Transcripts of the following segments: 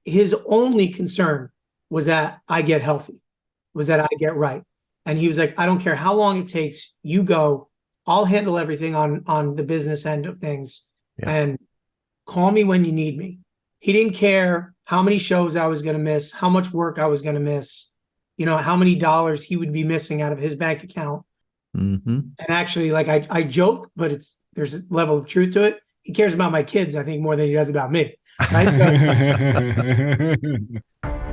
his only concern was that I get healthy, was that I get right. And he was like, I don't care how long it takes, you go, I'll handle everything on the business end of things. Yeah. And call me when you need me. He didn't care how many shows I was going to miss, how much work I was going to miss, how many dollars he would be missing out of his bank account. Mm-hmm. And actually, like I joke, but there's a level of truth to it. He cares about my kids, I think, more than he does about me. Right? So,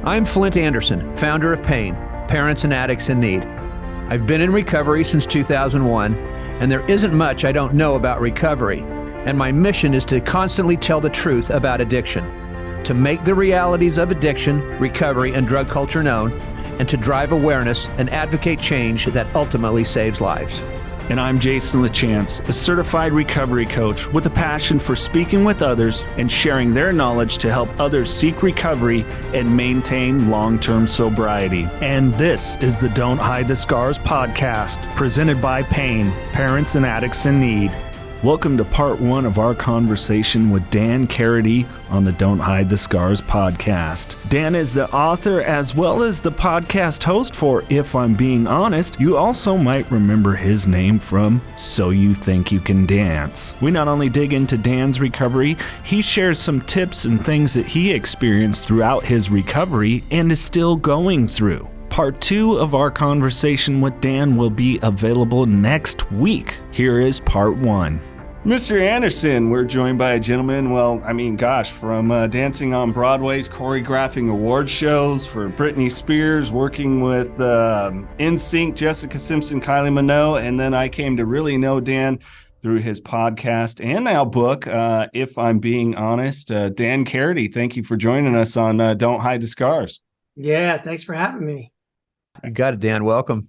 I'm Flindt Andersen, founder of Pain, Parents and Addicts in Need. I've been in recovery since 2001, and there isn't much I don't know about recovery. And my mission is to constantly tell the truth about addiction, to make the realities of addiction, recovery, and drug culture known, and to drive awareness and advocate change that ultimately saves lives. And I'm Jason LaChance, a certified recovery coach with a passion for speaking with others and sharing their knowledge to help others seek recovery and maintain long-term sobriety. And this is the Don't Hide the Scars podcast, presented by Pain, Parents and Addicts in Need. Welcome to part one of our conversation with Dan Karaty on the Don't Hide the Scars podcast. Dan is the author as well as the podcast host for If I'm Being Honest. You also might remember his name from So You Think You Can Dance. We not only dig into Dan's recovery, he shares some tips and things that he experienced throughout his recovery and is still going through. Part 2 of our conversation with Dan will be available next week. Here is part 1. Mr. Andersen, we're joined by a gentleman, from dancing on Broadway's choreographing award shows for Britney Spears, working with NSYNC, Jessica Simpson, Kylie Minogue, and then I came to really know Dan through his podcast and now book, If I'm Being Honest. Dan Karaty, thank you for joining us on Don't Hide the Scars. Yeah, thanks for having me. You got it, Dan. Welcome.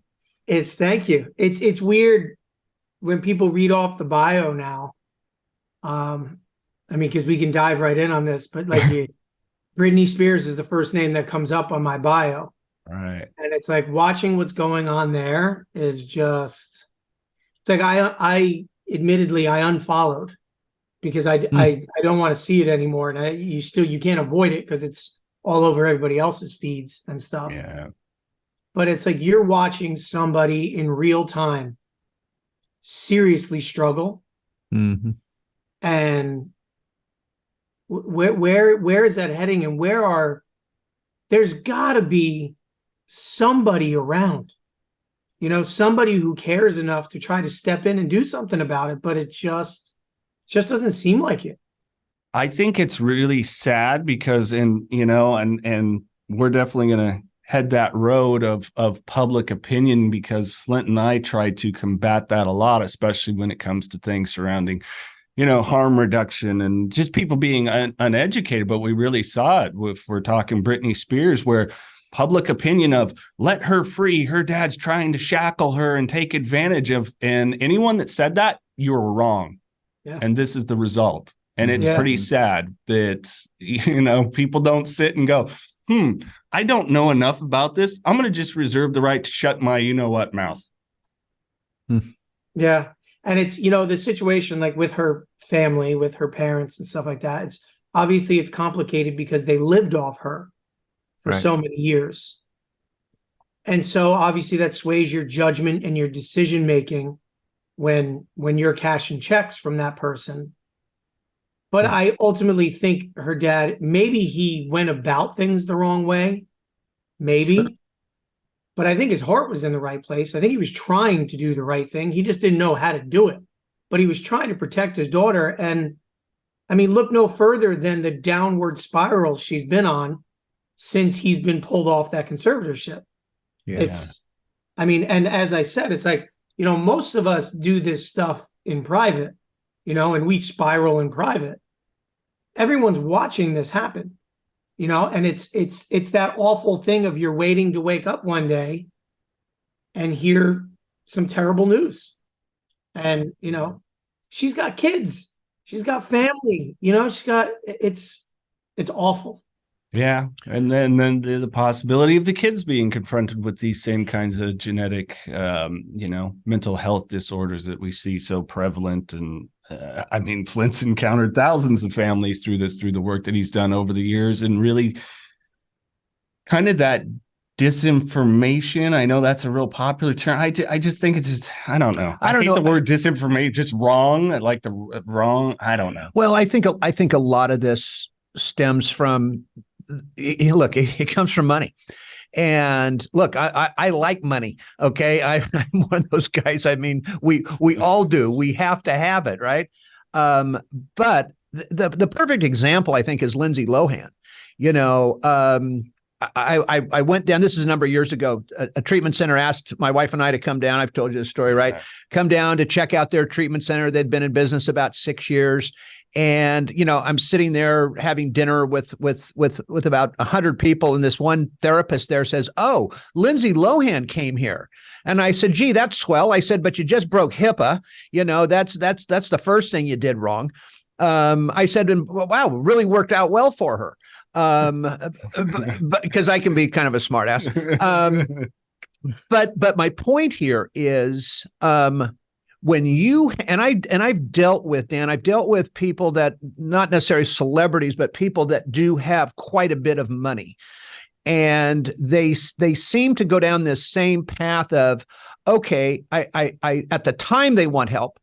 Thank you. It's weird when people read off the bio now. Because we can dive right in on this, but Britney Spears is the first name that comes up on my bio. Right. And it's like watching what's going on there is just, it's like I admittedly unfollowed because I don't want to see it anymore. And you can't avoid it because it's all over everybody else's feeds and stuff. Yeah. But it's like you're watching somebody in real time seriously struggle. Mm-hmm. And where is that heading? And there's got to be somebody around, somebody who cares enough to try to step in and do something about it. But it just doesn't seem like it. I think it's really sad because, and we're definitely going to head that road of public opinion because Flindt and I try to combat that a lot, especially when it comes to things surrounding, harm reduction and just people being uneducated. But we really saw it if we're talking Britney Spears, where public opinion of let her free, her dad's trying to shackle her and take advantage of, and anyone that said that, you're wrong. Yeah. And this is the result. And it's pretty sad that, people don't sit and go, I don't know enough about this. I'm going to just reserve the right to shut my you-know-what mouth. Yeah. And it's, the situation like with her family, with her parents and stuff like that, it's complicated because they lived off her for so many years. And so obviously that sways your judgment and your decision-making when you're cashing checks from that person. But I ultimately think her dad, maybe he went about things the wrong way, maybe. Sure. But I think his heart was in the right place. I think he was trying to do the right thing. He just didn't know how to do it. But he was trying to protect his daughter. And, look no further than the downward spiral she's been on since he's been pulled off that conservatorship. Yeah. And as I said, it's like, most of us do this stuff in private, and we spiral in private. Everyone's watching this happen, and it's that awful thing of you're waiting to wake up one day and hear some terrible news. And, she's got kids, she's got family, it's awful. Yeah. And then the possibility of the kids being confronted with these same kinds of genetic, mental health disorders that we see so prevalent. And I mean, Flint's encountered thousands of families through the work that he's done over the years, and really kind of that disinformation. I know that's a real popular term. I just think it's just, I don't know. I hate the word disinformation, just wrong. I like the wrong. I don't know. Well, I think a lot of this stems from, look, it comes from money. And look, I like money. Okay. I'm one of those guys. I mean, we all do. We have to have it. Right. But the perfect example, I think, is Lindsay Lohan. You know, I went down, this is a number of years ago, a treatment center asked my wife and I to come down. I've told you the story, right? Yeah. Come down to check out their treatment center. They'd been in business about 6 years. And, you know, I'm sitting there having dinner with about 100 people. And this one therapist there says, "Oh, Lindsay Lohan came here." And I said, "Gee, that's swell." I said, "But you just broke HIPAA. You know, that's the first thing you did wrong." I said, "And wow, really worked out well for her." But because I can be kind of a smart ass. But my point here is, when you, I've dealt with people that, not necessarily celebrities, but people that do have quite a bit of money. And they seem to go down this same path of, okay, I at the time they want help.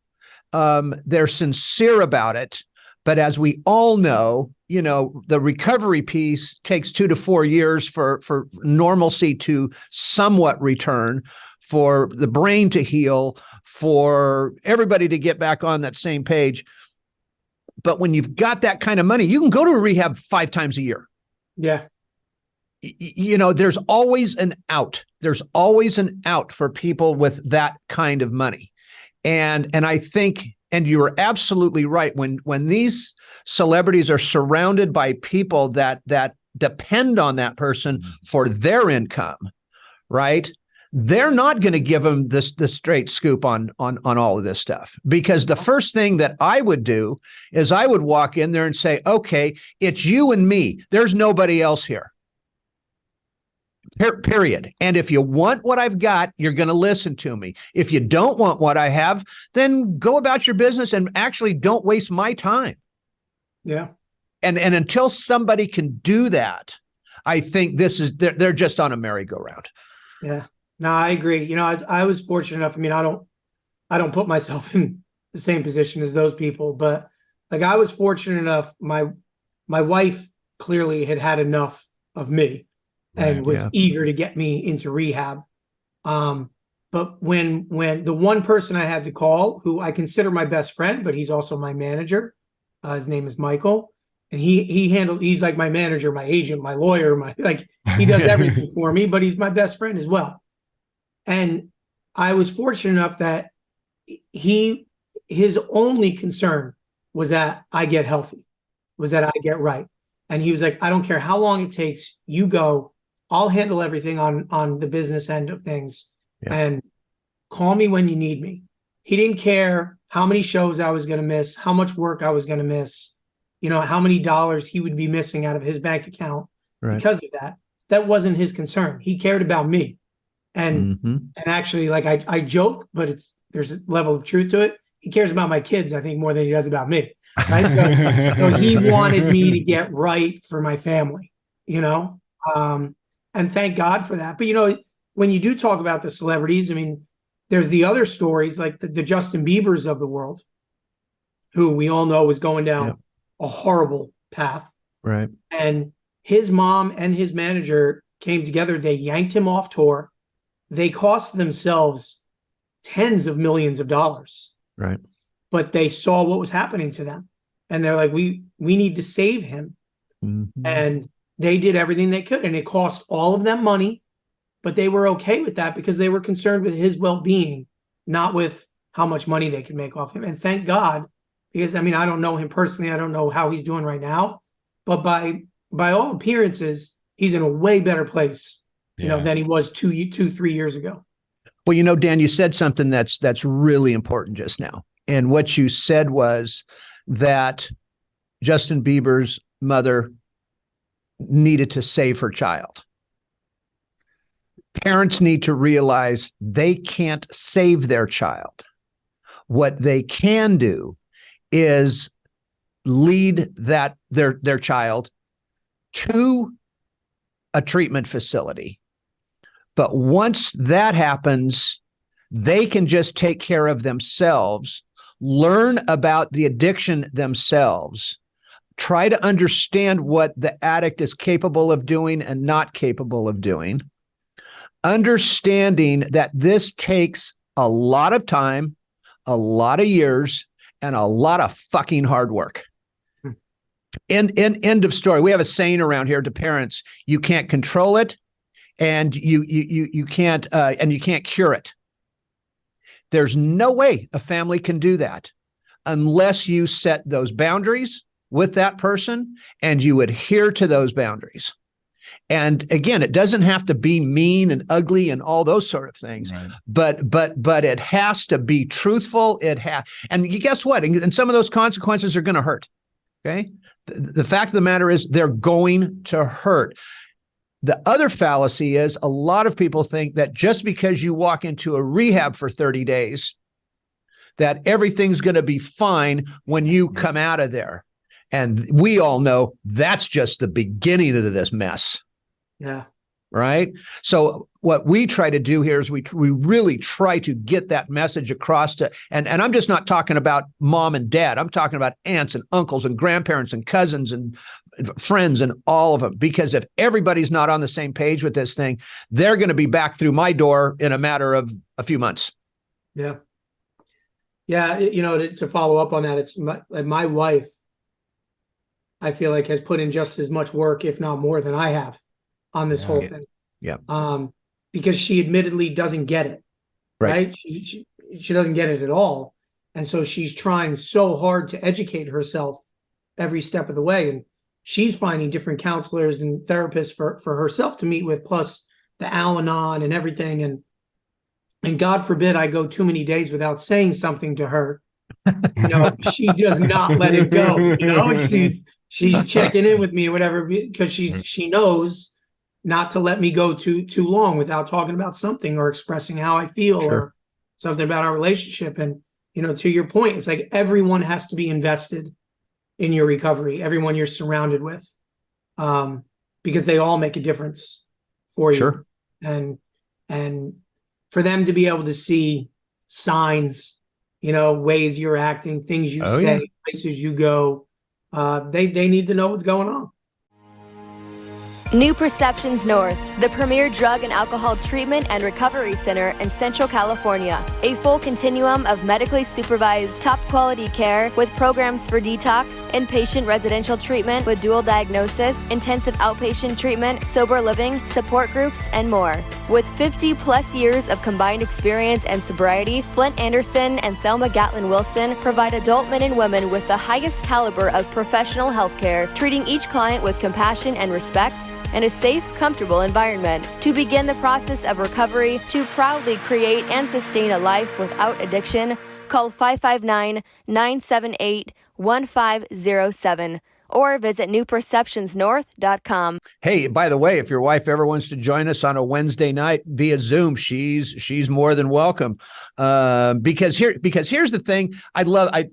They're sincere about it. But as we all know, you know, the recovery piece takes 2 to 4 years for normalcy to somewhat return, for the brain to heal, for everybody to get back on that same page. But when you've got that kind of money, you can go to a rehab 5 times a year. Yeah. You know, there's always an out. There's always an out for people with that kind of money. And I think, and you are absolutely right, when these celebrities are surrounded by people that depend on that person for their income, right? They're not going to give them the straight scoop on all of this stuff, because the first thing that I would do is I would walk in there and say, "Okay, it's you and me. There's nobody else here. Period. And if you want what I've got, you're going to listen to me. If you don't want what I have, then go about your business and actually don't waste my time." Yeah. And until somebody can do that, I think they're just on a merry-go-round. Yeah. No, I agree. You know, as I was fortunate enough, I mean, I don't put myself in the same position as those people, but like, I was fortunate enough, my wife clearly had enough of me and was eager to get me into rehab. But when the one person I had to call, who I consider my best friend, but he's also my manager, his name is Michael, and he's like my manager, my agent, my lawyer, he does everything for me, but he's my best friend as well. And I was fortunate enough that his only concern was that I get healthy, was that I get right. And he was like, "I don't care how long it takes, you go, I'll handle everything on the business end of things, and call me when you need me." He didn't care how many shows I was going to miss, how much work I was going to miss, you know, how many dollars he would be missing out of his bank account because of that. That wasn't his concern. He cared about me. And actually, like, I joke, but there's a level of truth to it. He cares about my kids, I think, more than he does about me. Right? So he wanted me to get right for my family, you know? And thank God for that. But, you know, when you do talk about the celebrities, I mean, there's the other stories, like the Justin Biebers of the world, who we all know is going down a horrible path. Right. And his mom and his manager came together. They yanked him off tour. They cost themselves tens of millions of dollars. Right. But they saw what was happening to them. And they're like, we need to save him. And they did everything they could. And it cost all of them money. But they were okay with that because they were concerned with his well-being, not with how much money they could make off him. And thank God, because, I mean, I don't know him personally. I don't know how he's doing right now. But by all appearances, he's in a way better place, you know, than he was 3 years ago. Well, you know, Dan, you said something that's really important just now. And what you said was that Justin Bieber's mother needed to save her child. Parents need to realize they can't save their child. What they can do is lead their child to a treatment facility. But once that happens, they can just take care of themselves, learn about the addiction themselves, try to understand what the addict is capable of doing and not capable of doing, understanding that this takes a lot of time, a lot of years, and a lot of fucking hard work. End of story. We have a saying around here to parents: you can't control it, and you can't cure it. There's no way a family can do that unless you set those boundaries with that person and you adhere to those boundaries. And again, it doesn't have to be mean and ugly and all those sort of things, right. but it has to be truthful. And you guess what? And some of those consequences are going to hurt. Okay. The fact of the matter is they're going to hurt. The other fallacy is a lot of people think that just because you walk into a rehab for 30 days, that everything's going to be fine when you come out of there. And we all know that's just the beginning of this mess. Yeah. Right. So what we try to do here is we really try to get that message across to, and I'm just not talking about mom and dad. I'm talking about aunts and uncles and grandparents and cousins and friends and all of them, because if everybody's not on the same page with this thing, they're going to be back through my door in a matter of a few months. Yeah. Yeah. To follow up on that, it's my wife, I feel like, has put in just as much work, if not more, than I have on this whole thing. Yeah. Because she admittedly doesn't get it. Right. She doesn't get it at all. And so she's trying so hard to educate herself every step of the way. And she's finding different counselors and therapists for herself to meet with, plus the Al-Anon and everything. And God forbid I go too many days without saying something to her. She does not let it go. She's checking in with me or whatever, because she knows not to let me go too long without talking about something or expressing how I feel or something about our relationship. And, to your point, it's like everyone has to be invested in your recovery, everyone you're surrounded with, because they all make a difference for you. Sure. And for them to be able to see signs, ways you're acting, things you say, places you go, they need to know what's going on. New Perceptions North, the premier drug and alcohol treatment and recovery center in Central California. A full continuum of medically supervised, top quality care with programs for detox, inpatient residential treatment with dual diagnosis, intensive outpatient treatment, sober living, support groups, and more. With 50 plus years of combined experience and sobriety, Flindt, Andersen, and Thelma Gatlin Wilson provide adult men and women with the highest caliber of professional health care, treating each client with compassion and respect, and a safe, comfortable environment. To begin the process of recovery, to proudly create and sustain a life without addiction, call 559-978-1507 or visit newperceptionsnorth.com. Hey, by the way, if your wife ever wants to join us on a Wednesday night via Zoom, she's more than welcome. Because here's the thing.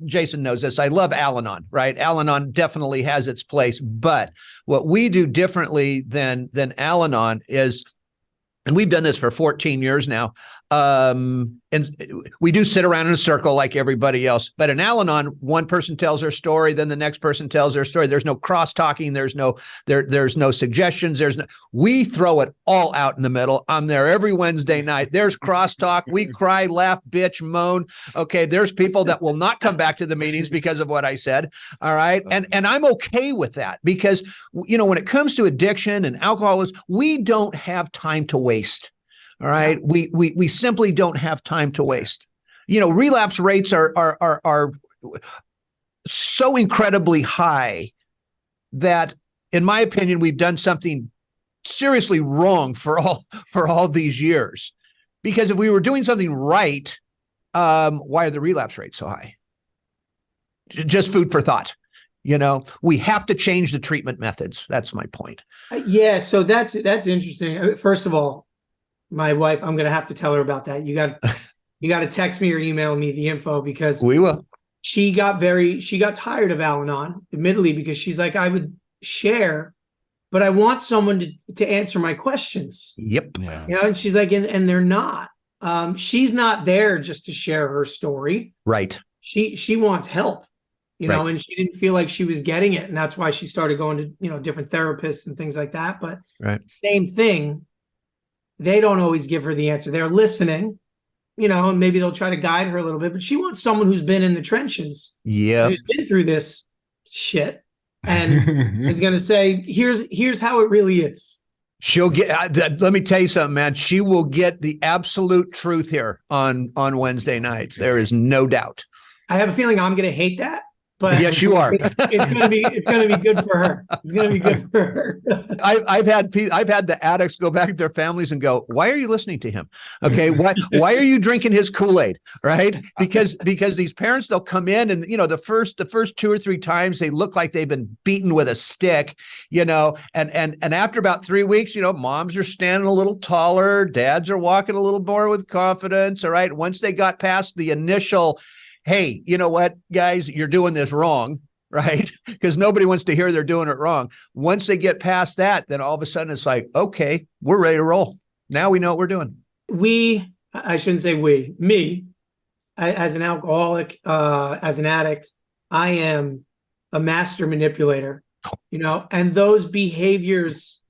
Jason knows this. I love Al-Anon, right? Al-Anon definitely has its place, but what we do differently than Al-Anon is, and we've done this for 14 years now, and we do sit around in a circle like everybody else. But in Al-Anon, one person tells their story, then the next person tells their story. There's no cross-talking. There's no suggestions. We throw it all out in the middle. I'm there every Wednesday night. There's cross-talk. We cry, laugh, bitch, moan. Okay, there's people that will not come back to the meetings because of what I said. All right, and I'm okay with that, because when it comes to addiction and alcoholism, we don't have time to waste. All right. We simply don't have time to waste. Relapse rates are so incredibly high that, in my opinion, we've done something seriously wrong for all these years. Because if we were doing something right, why are the relapse rates so high? Just food for thought. We have to change the treatment methods. That's my point. Yeah. So that's interesting. First of all, my wife, I'm going to have to tell her about that. You got to text me or email me the info, because we will. she got tired of Al-Anon, admittedly, because she's like, I would share, but I want someone to answer my questions. Yep. Yeah. You know, and she's like, and they're not. She's not there just to share her story. Right. She wants help, you know, Right. and she didn't feel like she was getting it. And that's why she started going to, you know, different therapists and things like that. But Right. same thing. They don't always give her the answer. They're listening, you know, and maybe they'll try to guide her a little bit, but she wants someone who's been in the trenches, Yep. who's been through this shit and is going to say, here's how it really is. She'll get, let me tell you something, man. She will get the absolute truth here on Wednesday nights. There is no doubt. I have a feeling I'm going to hate that, but yes, you are. It's going to be good for her. It's going to be good for her. I've had the addicts go back to their families and go, why are you listening to him? Okay. Why are you drinking his Kool-Aid? Right. Because these parents, they'll come in and, you know, the first 2 or 3 times they look like they've been beaten with a stick, you know, and after about 3 weeks, you know, moms are standing a little taller, dads are walking a little more with confidence. All right. Once they got past the initial, hey, you know what, guys, you're doing this wrong, right? Because nobody wants to hear they're doing it wrong. Once they get past that, then all of a sudden it's like, okay, we're ready to roll. Now we know what we're doing. I shouldn't say me, as an alcoholic, as an addict, I am a master manipulator, you know, and those behaviors,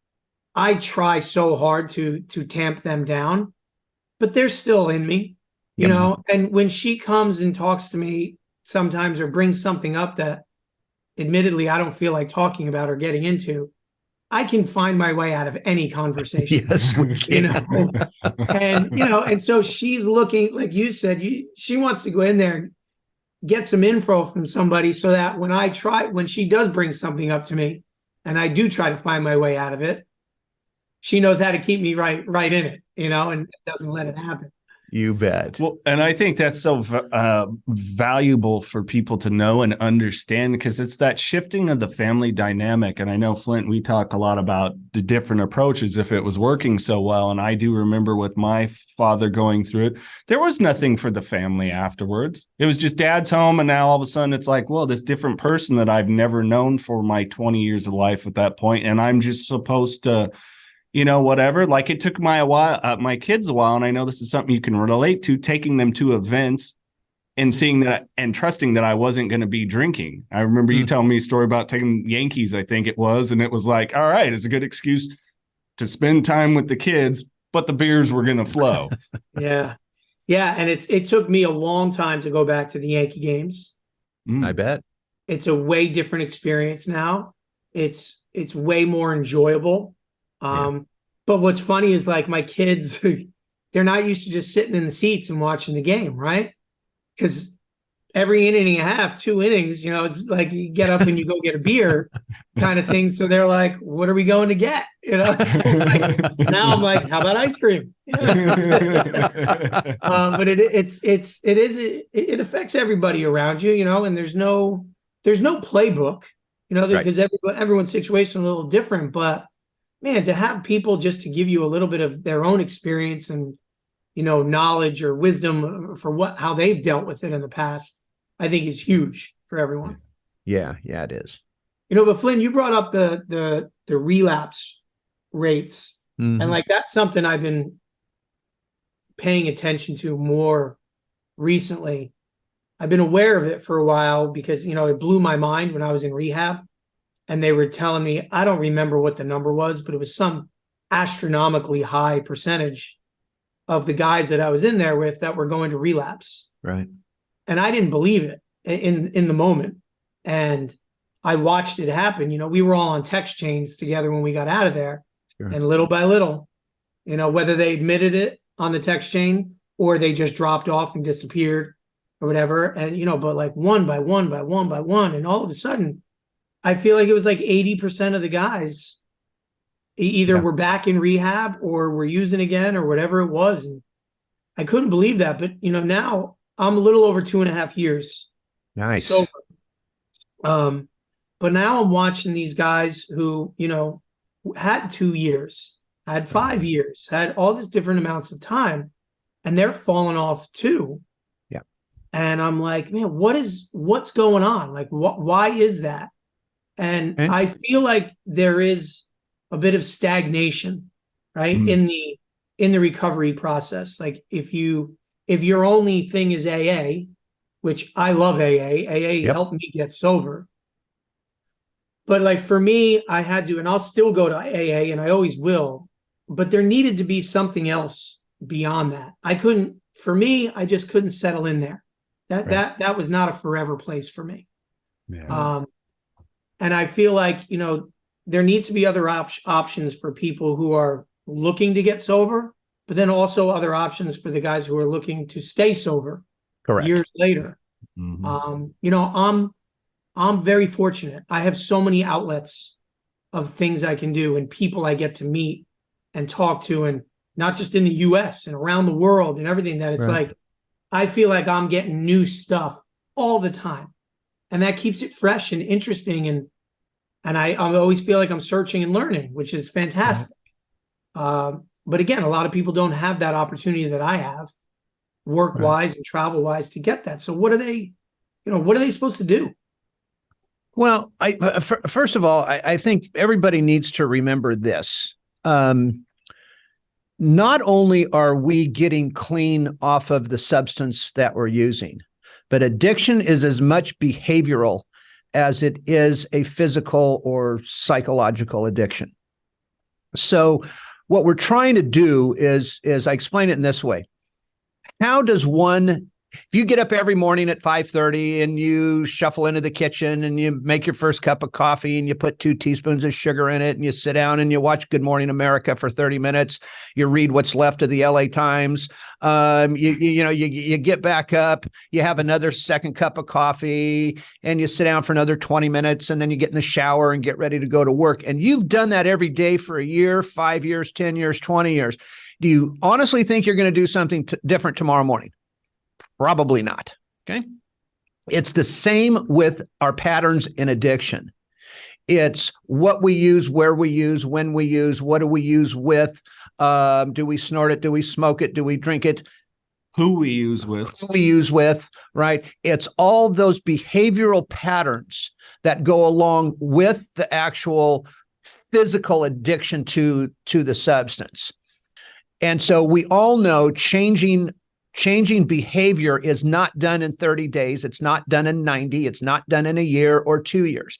I try so hard to tamp them down, but they're still in me. You know, and when she comes and talks to me sometimes or brings something up that admittedly I don't feel like talking about or getting into, I can find my way out of any conversation. Yes, we can. You know, and, you know, and so she's looking, like you said, she wants to go in there and get some info from somebody so that when she does bring something up to me and I do try to find my way out of it, she knows how to keep me right in it, you know, and doesn't let it happen. You bet. Well, and I think that's so valuable for people to know and understand, because it's that shifting of the family dynamic. And I know, Flindt, we talk a lot about the different approaches if it was working so well. And I do remember with my father going through it, there was nothing for the family afterwards. It was just dad's home. And now all of a sudden it's like, well, this different person that I've never known for my 20 years of life at that point. And I'm just supposed to, you know, whatever. Like, it took my kids a while, and I know this is something you can relate to, taking them to events and seeing that and trusting that I wasn't going to be drinking. I remember you telling me a story about taking Yankees, I think it was, and it was like, all right, it's a good excuse to spend time with the kids, but the beers were going to flow. Yeah. And it took me a long time to go back to the Yankee games. I bet. It's a way different experience now. It's way more enjoyable. But what's funny is, like, my kids, they're not used to just sitting in the seats and watching the game, right? Because every inning and a half, 2 innings, you know, it's like you get up and you go get a beer kind of thing. So they're like, what are we going to get? You know, so like, now I'm like, how about ice cream? But it affects everybody around you, you know, and there's no playbook, you know, because everyone's situation is a little different, but man, to have people just to give you a little bit of their own experience and, you know, knowledge or wisdom for how they've dealt with it in the past, I think is huge for everyone. Yeah, it is. You know, but Flindt, you brought up the relapse rates, and like that's something I've been paying attention to more recently. I've been aware of it for a while because, you know, it blew my mind when I was in rehab. And they were telling me, I don't remember what the number was, but it was some astronomically high percentage of the guys that I was in there with that were going to relapse. Right. And I didn't believe it in the moment. And I watched it happen. You know, we were all on text chains together when we got out of there. Sure. And little by little, you know, whether they admitted it on the text chain or they just dropped off and disappeared or whatever. And, you know, but like one by one. And all of a sudden, I feel like it was like 80% of the guys either were back in rehab or were using again or whatever it was. And I couldn't believe that. But, you know, now I'm a little over 2.5 years. Nice. So, but now I'm watching these guys who, you know, had 2 years, had 5 years, had all these different amounts of time, and they're falling off too. Yeah. And I'm like, man, what's going on? Like, why is that? And I feel like there is a bit of stagnation, right? In the recovery process. Like if your only thing is AA, which I love AA helped me get sober. But like for me, I had to, and I'll still go to AA and I always will, but there needed to be something else beyond that. For me, I just couldn't settle in there. That was not a forever place for me. Yeah. And I feel like, there needs to be other options for people who are looking to get sober, but then also other options for the guys who are looking to stay sober. Correct. Years later. I'm very fortunate. I have so many outlets of things I can do and people I get to meet and talk to, and not just in the US and around the world and everything, that it's like, I feel like I'm getting new stuff all the time. And that keeps it fresh and interesting. And I always feel like I'm searching and learning, which is fantastic. But again, a lot of people don't have that opportunity that I have, work-wise and travel-wise, to get that. So what are they supposed to do? Well, first of all, I think everybody needs to remember this. Not only are we getting clean off of the substance that we're using, but addiction is as much behavioral as it is a physical or psychological addiction. So what we're trying to do is I explain it in this way. How does one, if you get up every morning at 5:30 and you shuffle into the kitchen and you make your first cup of coffee and you put 2 teaspoons of sugar in it and you sit down and you watch Good Morning America for 30 minutes, you read what's left of the LA Times, you get back up, you have another second cup of coffee and you sit down for another 20 minutes and then you get in the shower and get ready to go to work. And you've done that every day for a year, 5 years, 10 years, 20 years. Do you honestly think you're going to do something different tomorrow morning? Probably not. Okay. It's the same with our patterns in addiction. It's what we use, where we use, when we use, what do we use with? Do we snort it? Do we smoke it? Do we drink it? Who we use with. Who we use with, right? It's all those behavioral patterns that go along with the actual physical addiction to the substance. And so we all know changing behavior is not done in 30 days. It's not done in 90. It's not done in a year or 2 years.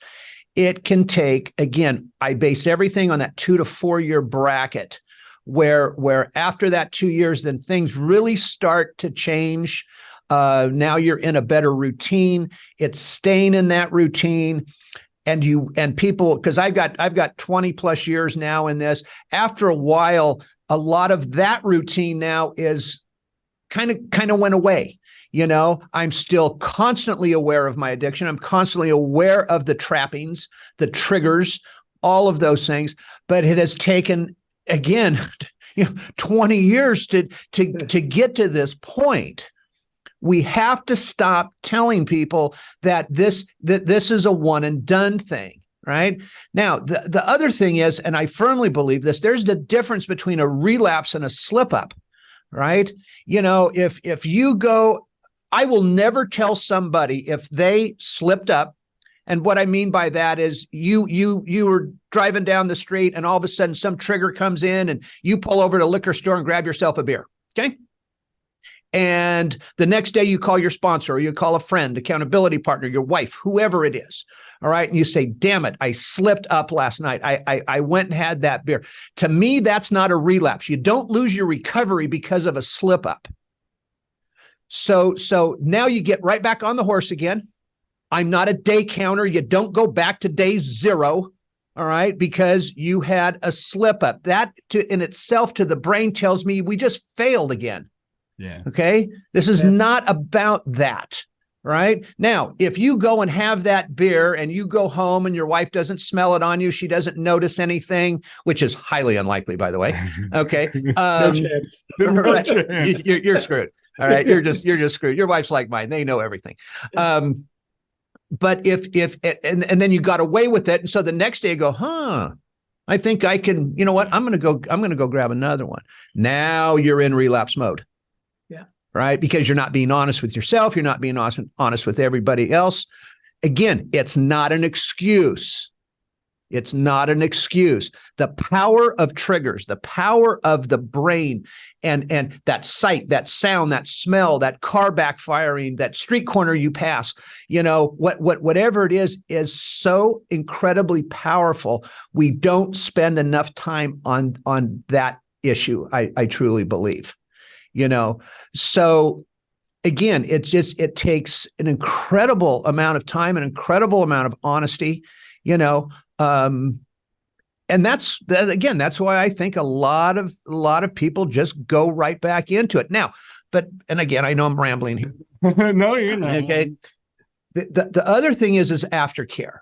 It can take, again, I base everything on that 2 to 4 year bracket where after that 2 years, then things really start to change. Now you're in a better routine. It's staying in that routine. And people, because I've got 20 plus years now in this. After a while, a lot of that routine now is kind of went away. I'm still constantly aware of my addiction. I'm constantly aware of the trappings, the triggers, all of those things. But it has taken, again, 20 years to get to this point. We have to stop telling people that this is a one and done thing. Right now, the other thing is, and I firmly believe this, there's the difference between a relapse and a slip up. Right. If you go, I will never tell somebody if they slipped up. And what I mean by that is you were driving down the street and all of a sudden some trigger comes in and you pull over to a liquor store and grab yourself a beer. Okay. And the next day you call your sponsor or you call a friend, accountability partner, your wife, whoever it is. All right. And you say, damn it, I slipped up last night. I went and had that beer. To me, that's not a relapse. You don't lose your recovery because of a slip up. So now you get right back on the horse again. I'm not a day counter. You don't go back to day 0. All right. Because you had a slip up. That in itself to the brain tells me we just failed again. Yeah. Okay. This is not about that. Right now, if you go and have that beer and you go home and your wife doesn't smell it on you, she doesn't notice anything, which is highly unlikely, by the way. Okay. No chance. Right? You're screwed. All right. You're just screwed. Your wife's like mine. They know everything. But if then you got away with it. And so the next day you go, I think I can, you know what? I'm going to go grab another one. Now you're in relapse mode. Yeah. right? Because you're not being honest with yourself. You're not being honest with everybody else. Again, it's not an excuse. It's not an excuse. The power of triggers, the power of the brain, and that sight, that sound, that smell, that car backfiring, that street corner you pass, whatever it is so incredibly powerful. We don't spend enough time on that issue. I truly believe, so again, it takes an incredible amount of time, an incredible amount of honesty, and that's why I think a lot of people just go right back into it now. And again, I know I'm rambling here. No, you're not. Okay. The other thing is aftercare.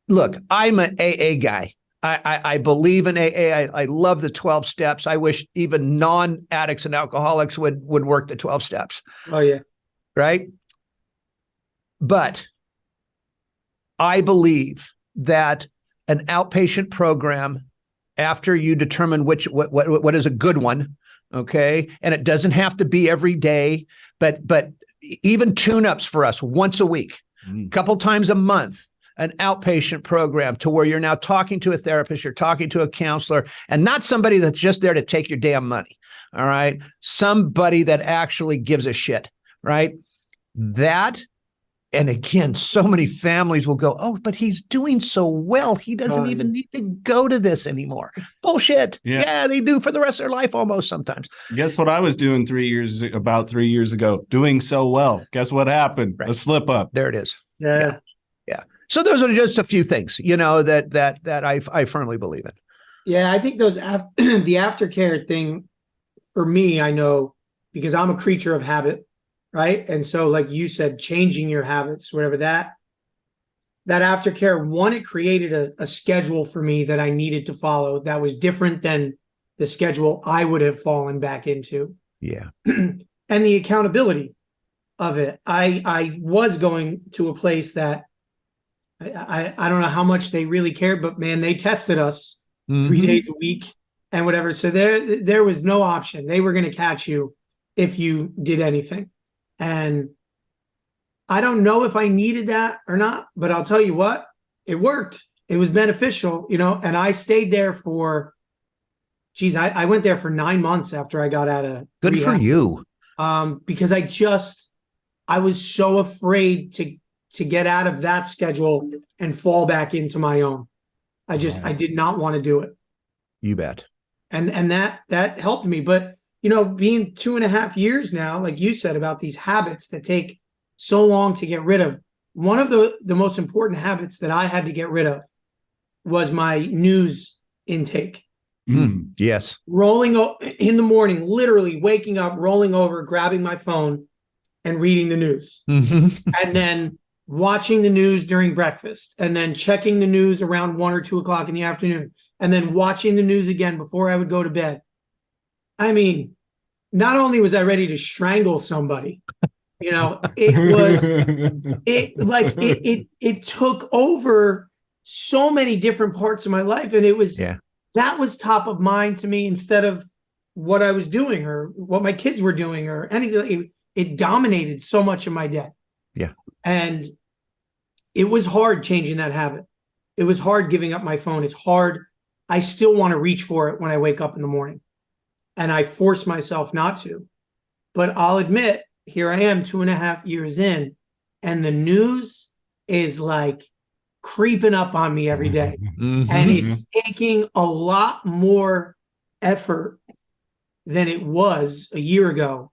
Look, I'm an AA guy. I believe in AA. I love the 12 steps. I wish even non-addicts and alcoholics would work the 12 steps. Oh, yeah. Right. But I believe that an outpatient program, after you determine what is a good one, okay, and it doesn't have to be every day, but even tune-ups for us once a week, a couple times a month, an outpatient program to where you're now talking to a therapist, you're talking to a counselor, and not somebody that's just there to take your damn money. All right. Somebody that actually gives a shit. Right. And again, so many families will go, oh, but he's doing so well. He doesn't even need to go to this anymore. Bullshit. Yeah, they do for the rest of their life almost sometimes. Guess what I was doing about 3 years ago? Doing so well. Guess what happened? Right. A slip up. There it is. Yeah. So those are just a few things, that I firmly believe in. Yeah, I think the aftercare thing for me, I know because I'm a creature of habit, right? And so, like you said, changing your habits, whatever that aftercare, one, it created a schedule for me that I needed to follow that was different than the schedule I would have fallen back into. Yeah. And the accountability of it. I was going to a place that I don't know how much they really cared, but man, they tested us 3 days a week and whatever. So there was no option. They were going to catch you if you did anything. And I don't know if I needed that or not, but I'll tell you what, it worked. It was beneficial, and I stayed there for, I went there for 9 months after I got out of Good rehab. For you. Because I was so afraid to get out of that schedule and fall back into my own. I did not want to do it. You bet. And that helped me. But, being 2.5 years now, like you said, about these habits that take so long to get rid of, one of the most important habits that I had to get rid of was my news intake. Yes. Rolling in the morning, literally waking up, rolling over, grabbing my phone and reading the news. And then watching the news during breakfast, and then checking the news around 1 or 2 o'clock in the afternoon, and then watching the news again before I would go to bed. I mean, not only was I ready to strangle somebody, it took over so many different parts of my life. And that was top of mind to me instead of what I was doing or what my kids were doing or anything. It dominated so much of my day. Yeah. And it was hard changing that habit. It was hard giving up my phone. It's hard. I still want to reach for it when I wake up in the morning. And I force myself not to. But I'll admit, here I am 2.5 years in, and the news is like creeping up on me every day. And it's taking a lot more effort than it was a year ago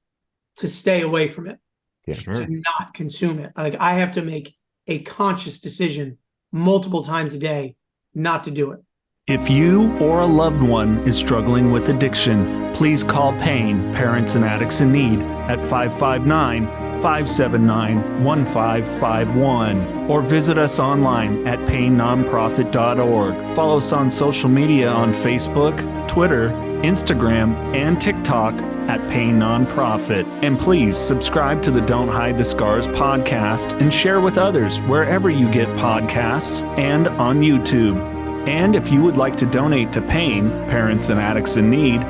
to stay away from it. Yeah, to not consume it. Like I have to make a conscious decision multiple times a day not to do it. If you or a loved one is struggling with addiction, please call PAIN, Parents and Addicts in Need, at 559-579-1551, or visit us online at painnonprofit.org. Follow us on social media on Facebook, Twitter, Instagram, and TikTok at Pain Nonprofit. And please subscribe to the Don't Hide the Scars podcast and share with others wherever you get podcasts and on YouTube. And if you would like to donate to PAIN, Parents and Addicts in Need,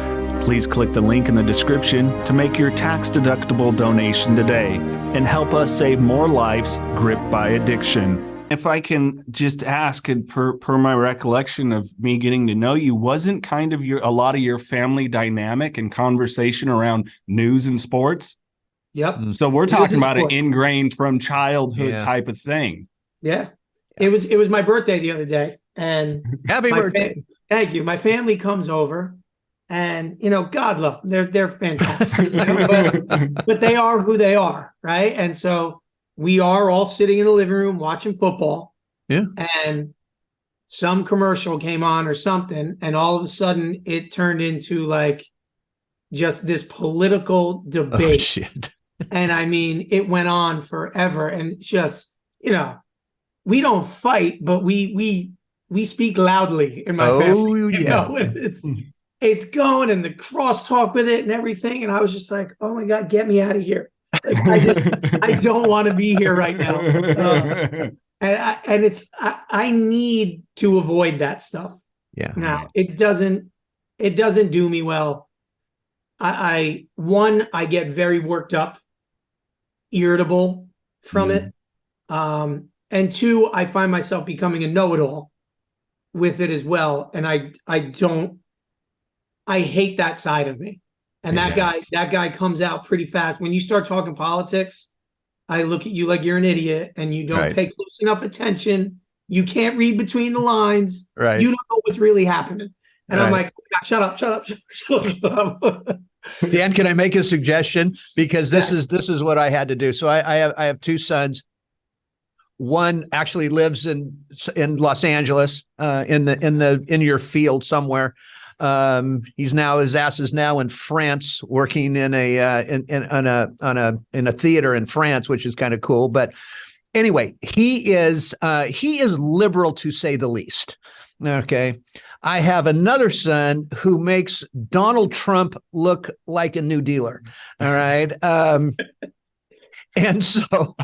Please click the link in the description to make your tax-deductible donation today and help us save more lives gripped by addiction. If I can just ask, and per my recollection of me getting to know you, wasn't kind of a lot of your family dynamic and conversation around news and sports? Yep. So we're talking about an ingrained from childhood type of thing. Yeah. It was my birthday the other day, and Happy birthday. Thank you. My family comes over, and God love them. They're fantastic. But they are who they are, right? And so we are all sitting in the living room watching football. Yeah. And some commercial came on or something, and all of a sudden it turned into like just this political debate. Oh, shit. And I mean, it went on forever, and just, we don't fight, but we speak loudly in my family. It's going, and the crosstalk with it and everything. And I was just like, oh my God, get me out of here. Like, I don't want to be here right now. I need to avoid that stuff. Yeah. Now it doesn't do me well. I get very worked up, irritable from it. And two, I find myself becoming a know-it-all with it as well. And I hate that side of me. And that guy comes out pretty fast. When you start talking politics, I look at you like you're an idiot and you don't pay close enough attention. You can't read between the lines. Right. You don't know what's really happening. And I'm like, shut up. Dan, can I make a suggestion? Because this is what I had to do. So I have two sons. One actually lives in Los Angeles, in your field somewhere. His ass is now in France, working in a theater in France, which is kind of cool. But anyway, he is liberal, to say the least. Okay. I have another son who makes Donald Trump look like a New Dealer. All right. And so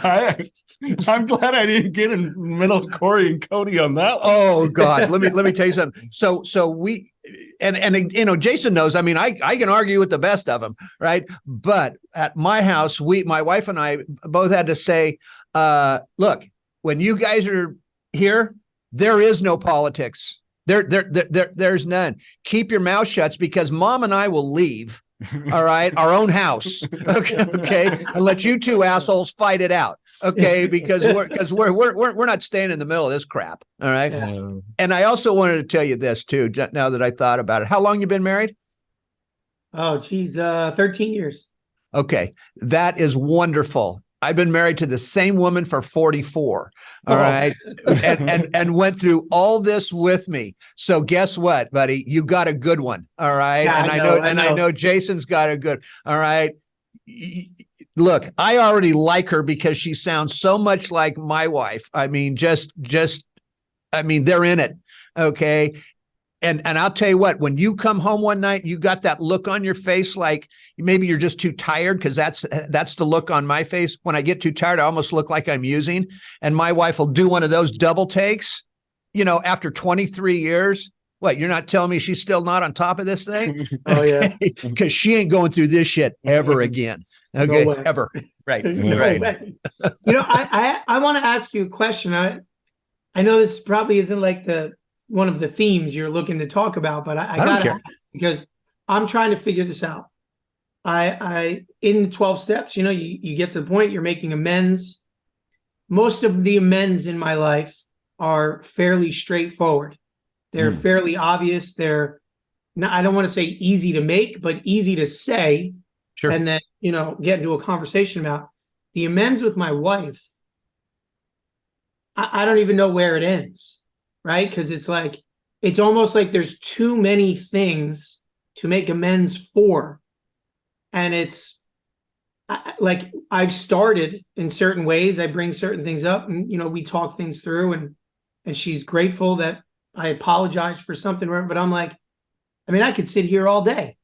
I'm glad I didn't get in the middle of Corey and Cody on that one. Oh God, let me tell you something. So we and Jason knows. I mean, I can argue with the best of them, right? But at my house, my wife and I both had to say, look, when you guys are here, there is no politics. There's none. Keep your mouth shut, because Mom and I will leave. All right, our own house. Okay, and let you two assholes fight it out. Okay, because we're not staying in the middle of this crap. All right. Yeah. And I also wanted to tell you this too, now that I thought about it. How long you been married? Oh, geez, 13 years. Okay, that is wonderful. I've been married to the same woman for 44. All right. And went through all this with me. So guess what, buddy? You got a good one. All right. Yeah, and I know Jason's got a good. All right. Look, I already like her because she sounds so much like my wife. I mean, they're in it. Okay. And I'll tell you what, when you come home one night, you got that look on your face, like maybe you're just too tired, because that's the look on my face. When I get too tired, I almost look like I'm using. And my wife will do one of those double takes, after 23 years. What, you're not telling me she's still not on top of this thing? Oh, yeah. Because she ain't going through this shit ever again. Okay, no ever. Right. No right. Way. I want to ask you a question. I know this probably isn't like one of the themes you're looking to talk about, but I gotta ask, because I'm trying to figure this out. I in 12 steps, you get to the point, you're making amends. Most of the amends in my life are fairly straightforward. They're fairly obvious. They're not, I don't want to say easy to make, but easy to say. Sure. And then, get into a conversation about. The amends with my wife, I don't even know where it ends. Right? Because it's almost like there's too many things to make amends for. And it's like, I've started in certain ways. I bring certain things up, and, we talk things through, and she's grateful that I apologize for something. But I'm like, I could sit here all day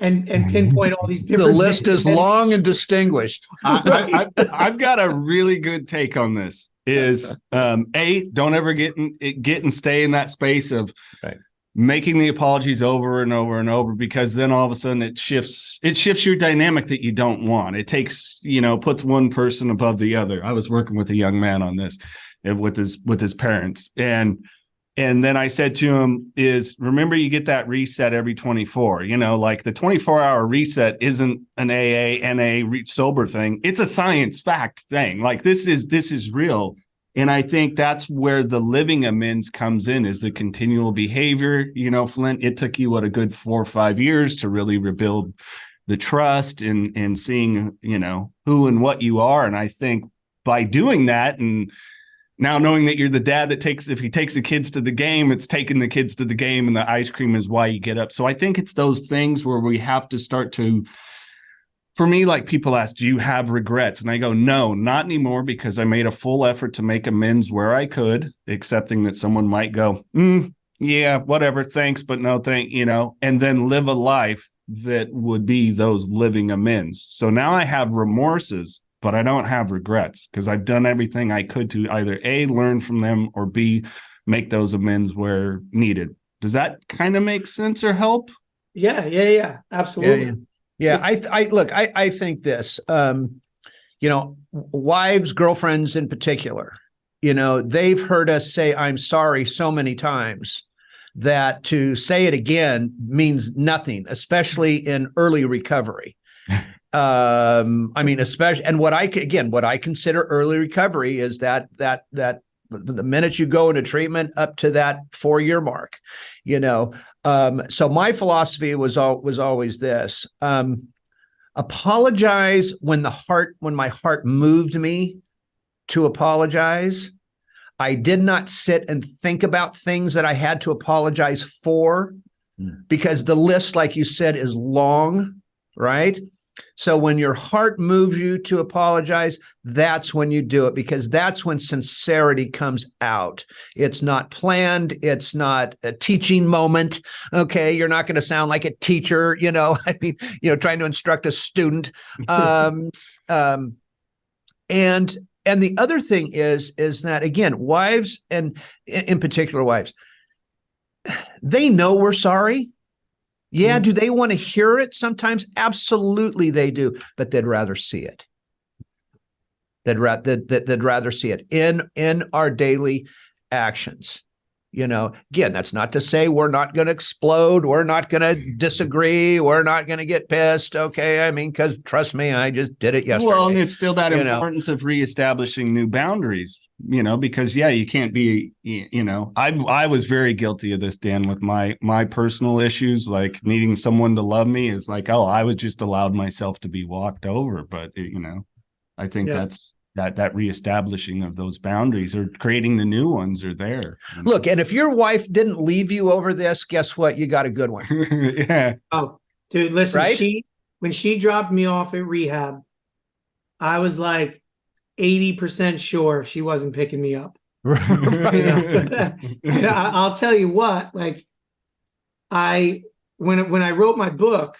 and pinpoint all these different The list things. is long and distinguished. I've got a really good take on this. Is don't ever get and stay in that space of making the apologies over and over and over, because then all of a sudden it shifts your dynamic that you don't want. It takes, puts one person above the other. I was working with a young man on this with his parents. And then I said to him remember, you get that reset every 24, like the 24-hour reset isn't an NA sober thing. It's a science fact thing. Like this is real. And I think that's where the living amends comes in, is the continual behavior. Flindt, it took you a good 4 or 5 years to really rebuild the trust and seeing, who and what you are. And I think by doing that, and now knowing that you're the dad that if he takes the kids to the game, it's taking the kids to the game, and the ice cream is why you get up. So I think it's those things where we have to start to, for me, like people ask, do you have regrets? And I go, no, not anymore, because I made a full effort to make amends where I could, accepting that someone might go, yeah, whatever, thanks, but no thank, and then live a life that would be those living amends. So now I have remorses, but I don't have regrets, because I've done everything I could to either A, learn from them, or B, make those amends where needed. Does that kind of make sense or help? Yeah, absolutely. Yeah, I think this, wives, girlfriends in particular, they've heard us say, I'm sorry so many times that to say it again means nothing, especially in early recovery. Especially, and what I consider early recovery is that the minute you go into treatment up to that 4-year mark, so my philosophy was always this: apologize when my heart moved me to apologize. I did not sit and think about things that I had to apologize for, because the list, like you said, is long, right? So when your heart moves you to apologize, that's when you do it, because that's when sincerity comes out. It's not planned. It's not a teaching moment. Okay. You're not going to sound like a teacher, trying to instruct a student. And the other thing is that, again, wives, and in particular wives, they know we're sorry. Yeah. Do they want to hear it sometimes? Absolutely they do, but they'd rather see it. They'd rather see it in our daily actions. Again, that's not to say we're not going to explode. We're not going to disagree. We're not going to get pissed. Okay. Because trust me, I just did it yesterday. Well, and it's still that importance of reestablishing new boundaries, because you can't be, I was very guilty of this, Dan, with my personal issues, like needing someone to love me is like, I would just allowed myself to be walked over. But, I think that's that reestablishing of those boundaries, or creating the new ones, are there. Look, and if your wife didn't leave you over this, guess what? You got a good one. Yeah. Oh, dude, listen, right? When she dropped me off at rehab, I was like 80% sure she wasn't picking me up. I'll tell you what, like when I wrote my book,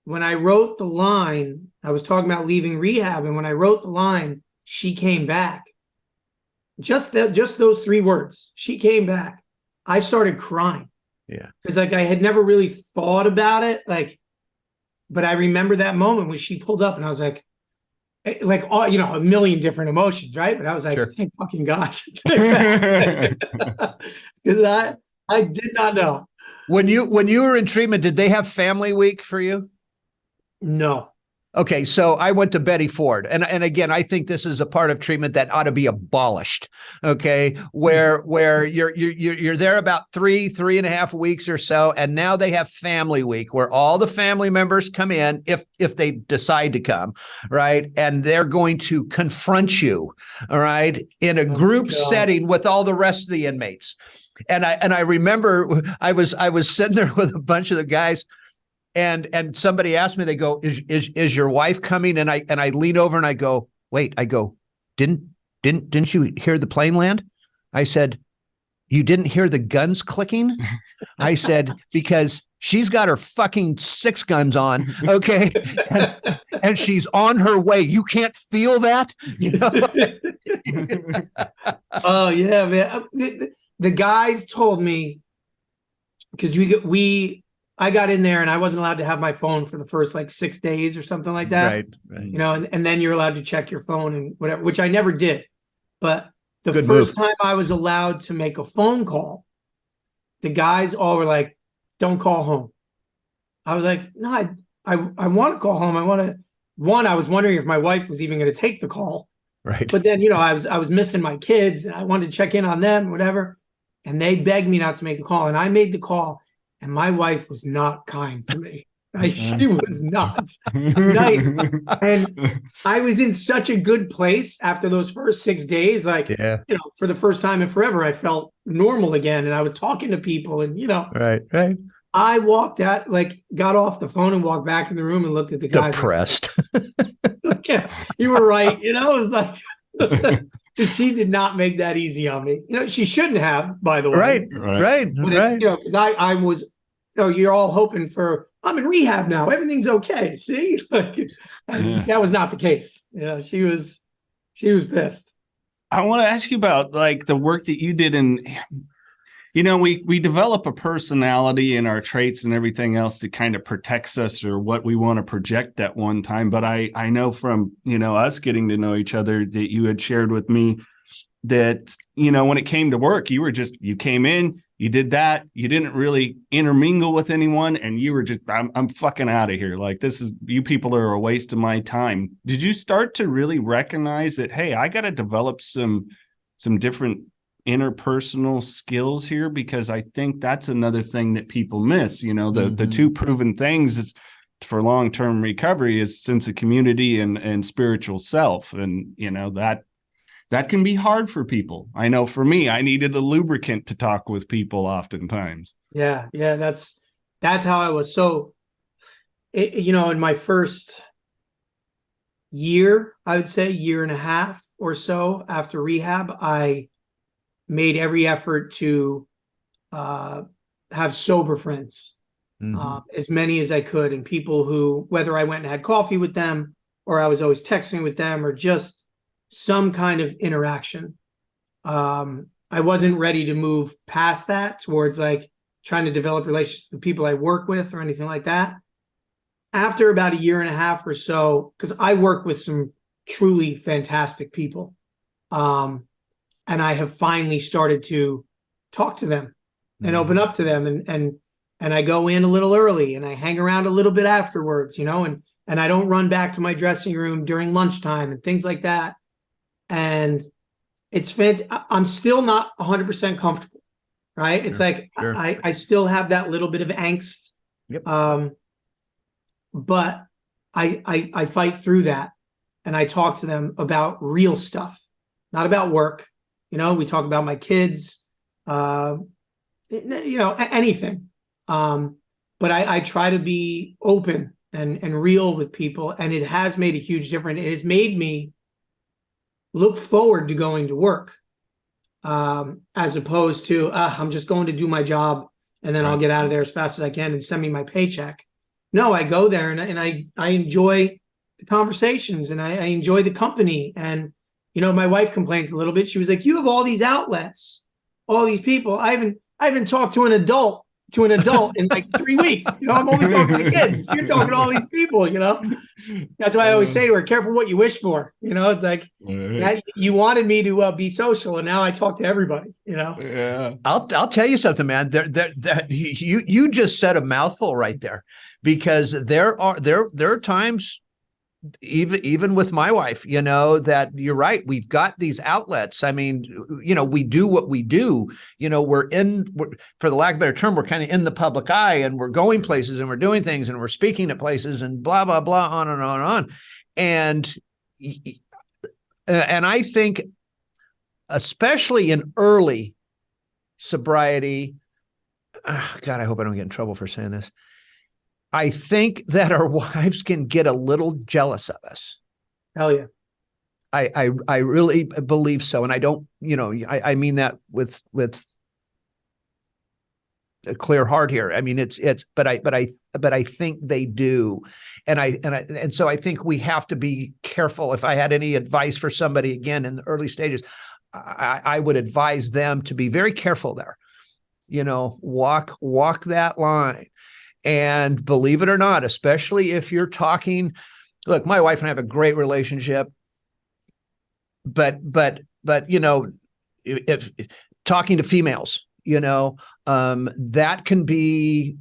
when I wrote the line, I was talking about leaving rehab, and when I wrote the line, she came back. Just those 3 words, she came back. I started crying. Yeah. Because I had never really thought about it. But I remember that moment when she pulled up, and I was like, a million different emotions, right? But I was like, sure. Thank fucking God. Because I did not know. When you were in treatment, did they have family week for you? No. Okay, so I went to Betty Ford, and again, I think this is a part of treatment that ought to be abolished. Okay, where you're there about 3.5 weeks or so, and now they have family week, where all the family members come in if they decide to come, right, and they're going to confront you, all right, in a group setting with all the rest of the inmates. And I remember I was sitting there with a bunch of the guys. And somebody asked me, they go, is your wife coming? And I lean over and I go, wait, didn't you hear the plane land? I said, you didn't hear the guns clicking? I said, because she's got her fucking 6 guns on. Okay. And she's on her way. You can't feel that? Oh yeah, man. The guys told me because I got in there and I wasn't allowed to have my phone for the first like 6 days or something like that. Right. You know, and then you're allowed to check your phone and whatever, which I never did. But the Good first move. time I was allowed to make a phone call, the guys all were like, "Don't call home." I was like, "No, I want to call home. I was wondering if my wife was even going to take the call." Right. But then, you know, I was missing my kids and I wanted to check in on them, whatever. And they begged me not to make the call. And I made the call. And my wife was not kind to me. She was not nice. And I was in such a good place after those first 6 days. Like, you know, for the first time in forever, I felt normal again. And I was talking to people and, you know, Right. I walked out, like got off the phone and walked back in the room and looked at the guys. Depressed. Like, yeah, you were right. You know, it was like, she did not make that easy on me. You know, she shouldn't have, by the way. Right. But it's, you know, because I was, you know, you're all hoping for, I'm in rehab now, everything's okay. See, like, that was not the case. You know, she was pissed. I want to ask you about like the work that you did in, you know, we develop a personality and our traits and everything else that kind of protects us or what we want to project at one time. But I know from, you know, us getting to know each other that you had shared with me that, you know, when it came to work, you came in, you did that, you didn't really intermingle with anyone, and you were just, I'm fucking out of here. Like, you people are a waste of my time. Did you start to really recognize that, hey, I got to develop some different interpersonal skills here? Because I think that's another thing that people miss. You know, the two proven things is for long-term recovery is sense of community and spiritual self. And, you know, that can be hard for people. I know for me, I needed a lubricant to talk with people oftentimes. Yeah. That's how I was. So, you know, in my first year, I would say year and a half or so after rehab, I made every effort to have sober friends, as many as I could, and people who, whether I went and had coffee with them or I was always texting with them or just some kind of interaction. I wasn't ready to move past that towards like trying to develop relationships with people I work with or anything like that. After about a year and a half or so, because I work with some truly fantastic people, and I have finally started to talk to them and open up to them, and I go in a little early and I hang around a little bit afterwards, you know, and I don't run back to my dressing room during lunchtime and things like that. And it's fantastic. I'm still not 100% comfortable, right? It's like I still have that little bit of angst. Yep. But I fight through that, and I talk to them about real stuff, not about work. You know, we talk about my kids, you know, anything. But I try to be open and real with people, and it has made a huge difference. It has made me look forward to going to work, as opposed to I'm just going to do my job and then I'll get out of there as fast as I can and send me my paycheck. No, I go there and I enjoy the conversations and I enjoy the company. And, you know, my wife complains a little bit. She was like, "You have all these outlets, all these people. I haven't talked to an adult in like 3 weeks. You know, I'm only talking to kids. You're talking to all these people, you know." That's why I always say to her, careful what you wish for. You know, it's like, you wanted me to be social, and now I talk to everybody, you know? Yeah. I'll tell you something, man. You just said a mouthful right there, because there are times, even with my wife, you know, that you're right. We've got these outlets. I mean, you know, we do what we do. You know, we're for the lack of a better term, we're kind of in the public eye, and we're going places and we're doing things and we're speaking at places and blah, blah, blah, on and on and on. And I think, especially in early sobriety, God, I hope I don't get in trouble for saying this. I think that our wives can get a little jealous of us. Hell yeah. I really believe so. And I don't, you know, I mean that with a clear heart here. I mean, but I think they do. And so I think we have to be careful. If I had any advice for somebody, again, in the early stages, I would advise them to be very careful there. walk that line. And believe it or not, especially if you're talking, look, my wife and I have a great relationship, but if talking to females, that can be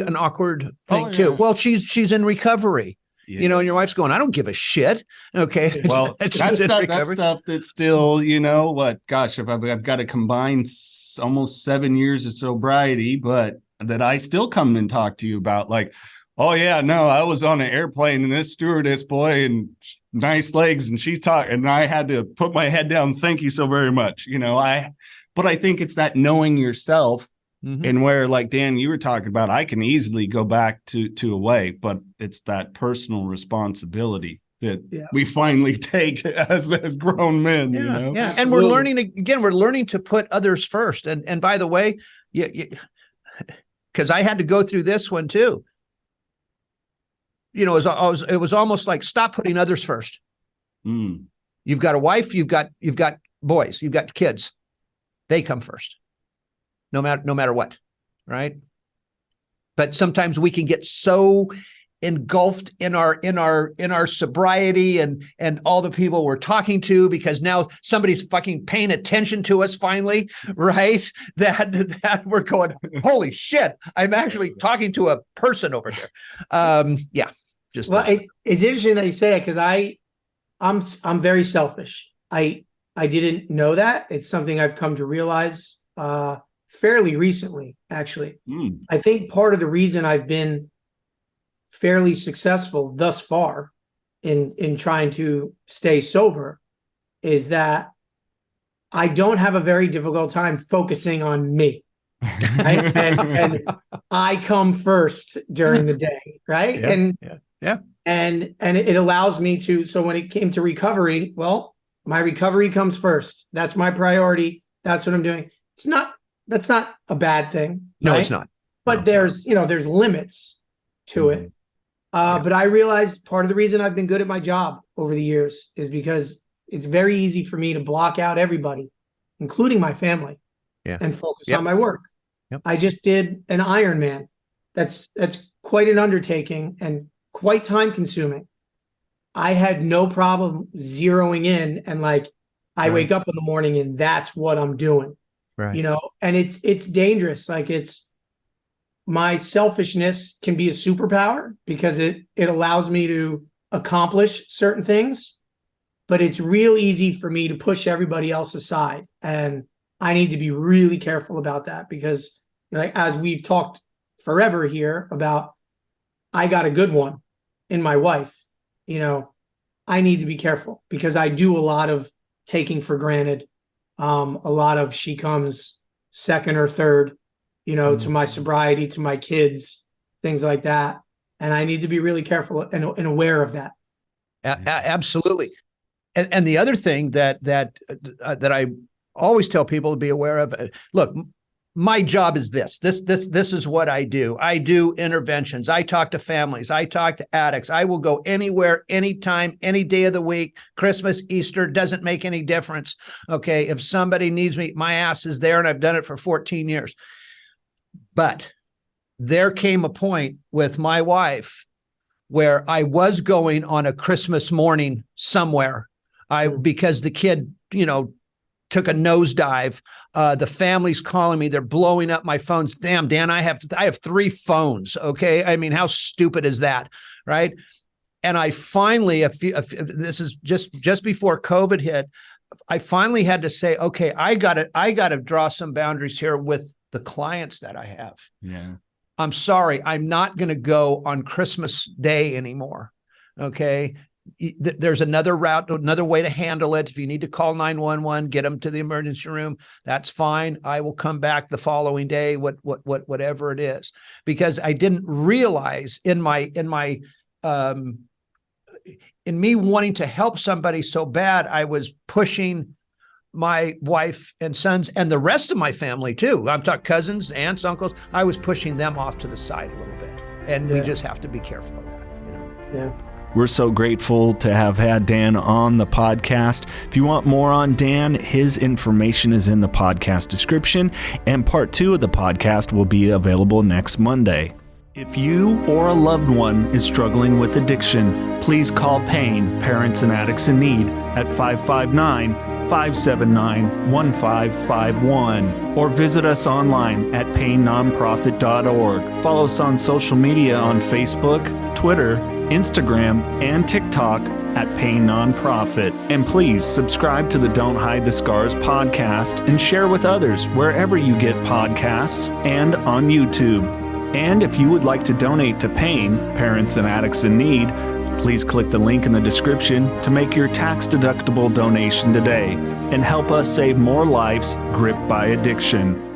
an awkward thing too. Well, she's in recovery. And your wife's going, I don't give a shit. Okay. Well, that's stuff that's still, gosh, if I've got to combine almost 7 years of sobriety, but that I still come and talk to you about, like, oh yeah, no, I was on an airplane and this stewardess boy and nice legs and she's talking and I had to put my head down. Thank you so very much. But I think it's that knowing yourself. Mm-hmm. And where, like Dan, you were talking about, I can easily go back to a way, but it's that personal responsibility that we finally take as grown men, Yeah. And we're learning to put others first. And by the way, because I had to go through this one too. It was almost like, stop putting others first. Mm. You've got a wife, you've got boys, you've got kids. They come first. No matter what, right? But sometimes we can get so engulfed in our sobriety and all the people we're talking to, because now somebody's fucking paying attention to us finally, right? That we're going, holy shit, I'm actually talking to a person over here. It's interesting that you say it, because I'm very selfish. I didn't know that. It's something I've come to realize fairly recently, actually. I think part of the reason I've been fairly successful thus far in trying to stay sober is that I don't have a very difficult time focusing on me. Right? and I come first during the day, right? And it allows me to, so when it came to recovery, well, my recovery comes first. That's my priority. That's what I'm doing. That's not a bad thing. No, right? It's not. But there's limits to it. But I realized part of the reason I've been good at my job over the years is because it's very easy for me to block out everybody, including my family, and focus on my work. Yep. I just did an Ironman. That's quite an undertaking and quite time consuming. I had no problem zeroing in and I wake up in the morning and that's what I'm doing. Right. And it's dangerous. Like, my selfishness can be a superpower because it allows me to accomplish certain things, but it's real easy for me to push everybody else aside. And I need to be really careful about that because, as we've talked forever here about, I got a good one in my wife. I need to be careful because I do a lot of taking for granted. A lot of she comes second or third, to my sobriety, to my kids, things like that. And I need to be really careful and aware of that. Absolutely. And the other thing that I always tell people to be aware of, look, my job is this is what I do. I do interventions. I talk to families. I talk to addicts. I will go anywhere, anytime, any day of the week, Christmas, Easter, doesn't make any difference. Okay. If somebody needs me, my ass is there, and I've done it for 14 years. But there came a point with my wife where I was going on a Christmas morning somewhere. Because the kid, took a nosedive. The family's calling me. They're blowing up my phones. Damn, Dan, I have 3 phones. Okay. I mean, how stupid is that? Right. And I finally, this is just before COVID hit, I finally had to say, okay, I gotta draw some boundaries here with the clients that I have. Yeah. I'm sorry. I'm not going to go on Christmas Day anymore. Okay. There's another route, another way to handle it. If you need to call 911, get them to the emergency room, that's fine. I will come back the following day, whatever it is, because I didn't realize in me wanting to help somebody so bad, I was pushing my wife and sons and the rest of my family too. I'm talking cousins, aunts, uncles. I was pushing them off to the side a little bit, and we just have to be careful of that. Yeah. We're so grateful to have had Dan on the podcast. If you want more on Dan, his information is in the podcast description, and part 2 of the podcast will be available next Monday. If you or a loved one is struggling with addiction, please call PAIN, Parents and Addicts in Need, at 559-579-1551, or visit us online at painnonprofit.org. Follow us on social media on Facebook, Twitter, Instagram, and TikTok at Pain Nonprofit. And please subscribe to the Don't Hide the Scars podcast and share with others wherever you get podcasts and on YouTube. And if you would like to donate to PAIN, Parents and Addicts in Need, please click the link in the description to make your tax-deductible donation today and help us save more lives gripped by addiction.